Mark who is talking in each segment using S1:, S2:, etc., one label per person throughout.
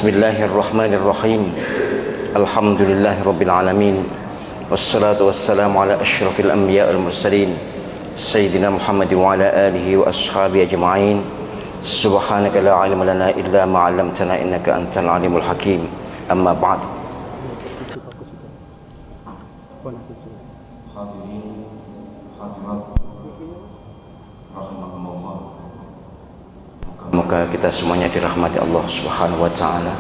S1: Bismillahirrahmanirrahim. Alhamdulillahirabbil alamin. Wassalatu wassalamu ala asyrafil anbiya wal mursalin sayyidina Muhammad wa ala alihi wa ashabihi ajma'in. Subhanaka la ilma lana illa ma 'allamtana innaka antal alimul hakim. Amma ba'd. Hadirin hadirat rahimakumullah. Moga kita semuanya dirahmati Allah Subhanahu wa taala.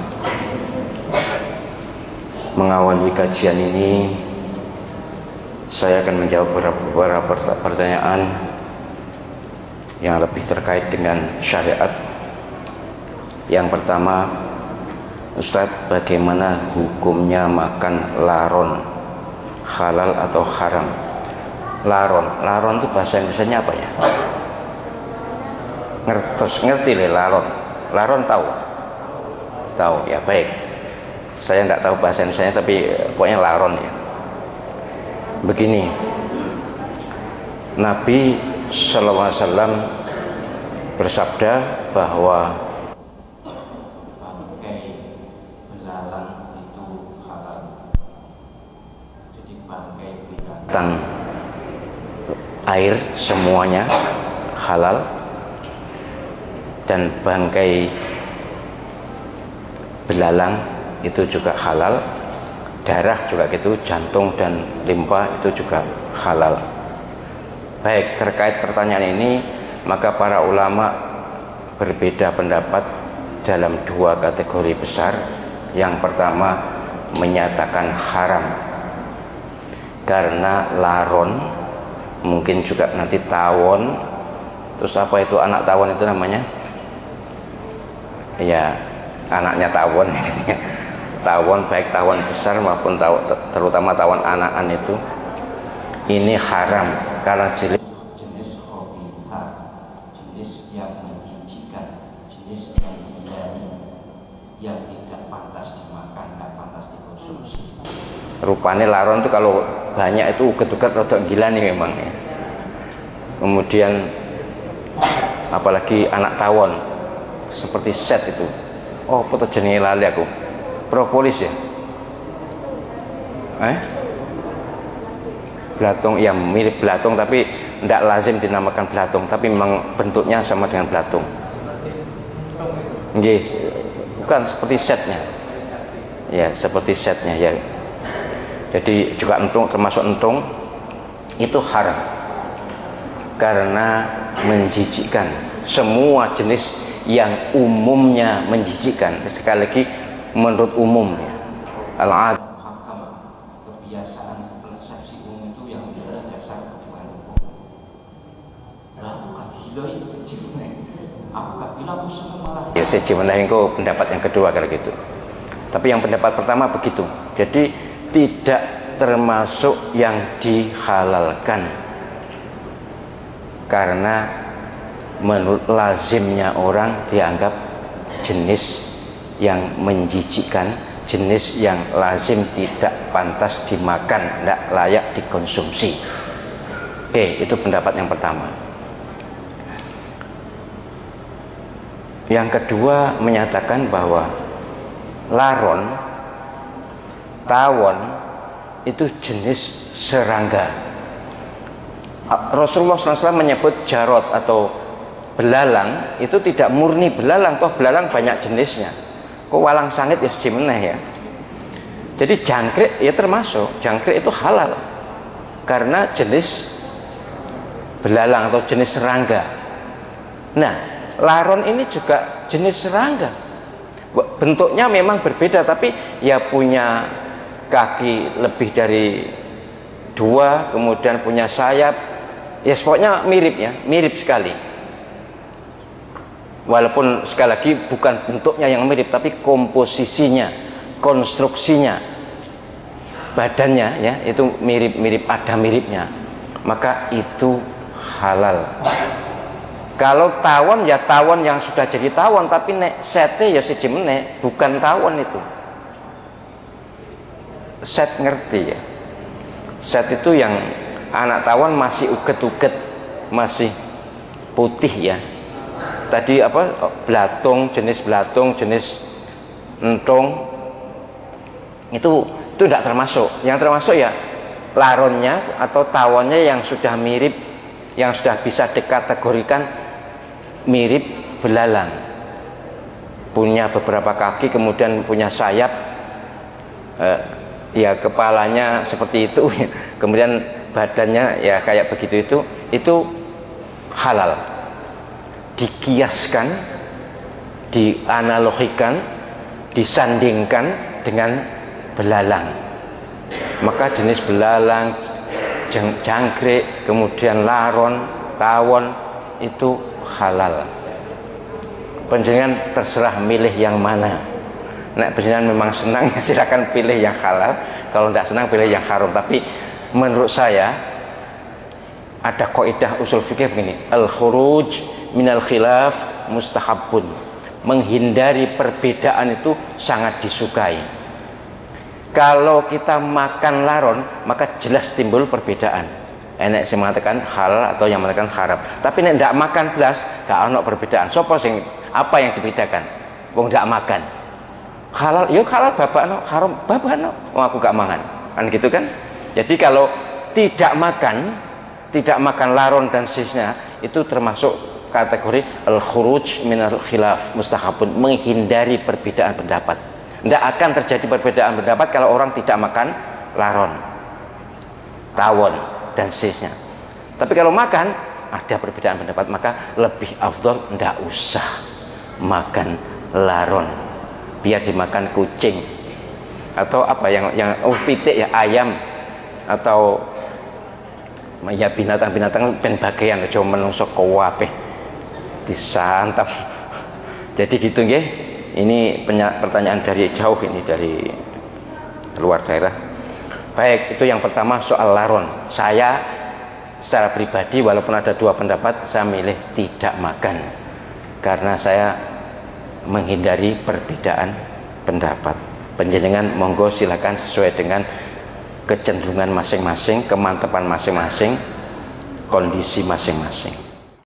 S1: Mengawali kajian ini, saya akan menjawab beberapa pertanyaan yang lebih terkait dengan syariat. Yang pertama, Ustadz, bagaimana hukumnya makan laron? Halal atau haram? Laron itu bahasa Indonesianya apa ya? Ngerti le laron? Laron tahu ya, baik. Saya nggak tahu bahasa Indonesianya, tapi pokoknya laron ya. Begini, Nabi Sallallahu Alaihi Wasallam bersabda bahwa bangkai belalang itu halal. Jadi bangkai binatang air semuanya halal, dan bangkai belalang itu juga halal. Darah juga gitu, jantung dan limpa itu juga halal. Baik, terkait pertanyaan ini, maka para ulama berbeda pendapat dalam dua kategori besar. Yang pertama, menyatakan haram karena laron, mungkin juga nanti tawon, terus apa itu anak tawon itu namanya? Ya, anaknya tawon. Tawon, baik tawon besar maupun terutama tawon anakan itu, ini haram karena jenis khabitha, jenis yang menjijikan, jenis yang berani, yang tidak pantas dimakan, tidak pantas dikonsumsi. Rupanya laron itu kalau banyak itu uget-uget rodok gila nih memang ya. Kemudian apalagi anak tawon seperti set itu, oh foto jenenge lali aku, propolis ya, belatung, ya mirip belatung tapi tidak lazim dinamakan belatung, tapi memang bentuknya sama dengan belatung. Nggih, bukan seperti setnya ya, seperti setnya ya. Jadi juga entung, termasuk entung, itu haram karena menjijikkan. Semua jenis yang umumnya menjijikkan, sekali lagi menurut umum ya, al-'ad, kebiasaan persepsi umum itu yang menjadi dasar ketuhanan hukum. Lalu gila ya sejimene, aku gak gila aku seneng malah ya sejimene. Itu pendapat yang kedua kalau gitu. Tapi yang pendapat pertama begitu, jadi tidak termasuk yang dihalalkan karena menurut lazimnya orang dianggap jenis yang menjijikkan, jenis yang lazim tidak pantas dimakan, tidak layak dikonsumsi. Oke, itu pendapat yang pertama. Yang kedua menyatakan bahwa laron, tawon itu jenis serangga. Rasulullah SAW menyebut jarot atau belalang itu tidak murni belalang, toh belalang banyak jenisnya. Kok walang sangit ya sejimeneh ya. Jadi jangkrik ya termasuk, jangkrik itu halal karena jenis belalang atau jenis serangga. Nah, laron ini juga jenis serangga. Bentuknya memang berbeda, tapi ya punya kaki lebih dari 2, kemudian punya sayap, ya pokoknya mirip ya, mirip sekali. Walaupun sekali lagi bukan bentuknya yang mirip, tapi komposisinya, konstruksinya, badannya ya itu mirip-mirip, ada miripnya, maka itu halal. Kalau tawon ya tawon yang sudah jadi tawon, tapi nek sete ya sejemene, bukan tawon itu. Set ngerti ya? Set itu yang anak tawon masih uget-uget, masih putih ya. Tadi apa, belatung, jenis entung, itu tidak termasuk. Yang termasuk ya laronnya atau tawonnya yang sudah mirip, yang sudah bisa dikategorikan mirip belalang, punya beberapa kaki, kemudian punya sayap, ya kepalanya seperti itu, kemudian badannya ya kayak begitu, itu halal. Dikiaskan, dianalogikan, disandingkan dengan belalang, maka jenis belalang, jangkrik, kemudian laron, tawon itu halal. Panjenengan terserah milih yang mana. Nek panjenengan memang senang, silakan pilih yang halal. Kalau tidak senang, pilih yang haram. Tapi menurut saya ada kaidah usul fikih begini: al khuruj minal khilaf mustahabun. Menghindari perbedaan itu sangat disukai. Kalau kita makan laron, maka jelas timbul perbedaan. Enek yang mengatakan halal atau yang mengatakan haram. Tapi nek tidak makan belas, gak ono perbedaan. Sopo sing apa yang dibedakan? Wong tidak makan. Halal, yuk halal babakno, haram babakno. Wong aku gak mangan. Kan gitu kan? Jadi kalau tidak makan laron dan sisnya, itu termasuk kategori al-khuruj minal khilaf mustahabun, menghindari perbedaan pendapat. Tidak akan terjadi perbedaan pendapat kalau orang tidak makan laron, tawon, dan sisnya. Tapi kalau makan, ada perbedaan pendapat, maka lebih afdol tidak usah makan laron, biar dimakan kucing atau apa yang pitik ya, ayam, atau ya binatang-binatang ben bagian aja menungso kabeh disantap. Jadi gitu nggih. Ini pertanyaan dari jauh, ini dari luar daerah. Baik, itu yang pertama soal laron. Saya secara pribadi walaupun ada dua pendapat, saya milih tidak makan karena saya menghindari perbedaan pendapat. Panjenengan monggo silakan sesuai dengan kecenderungan masing-masing, kemantapan masing-masing, kondisi masing-masing.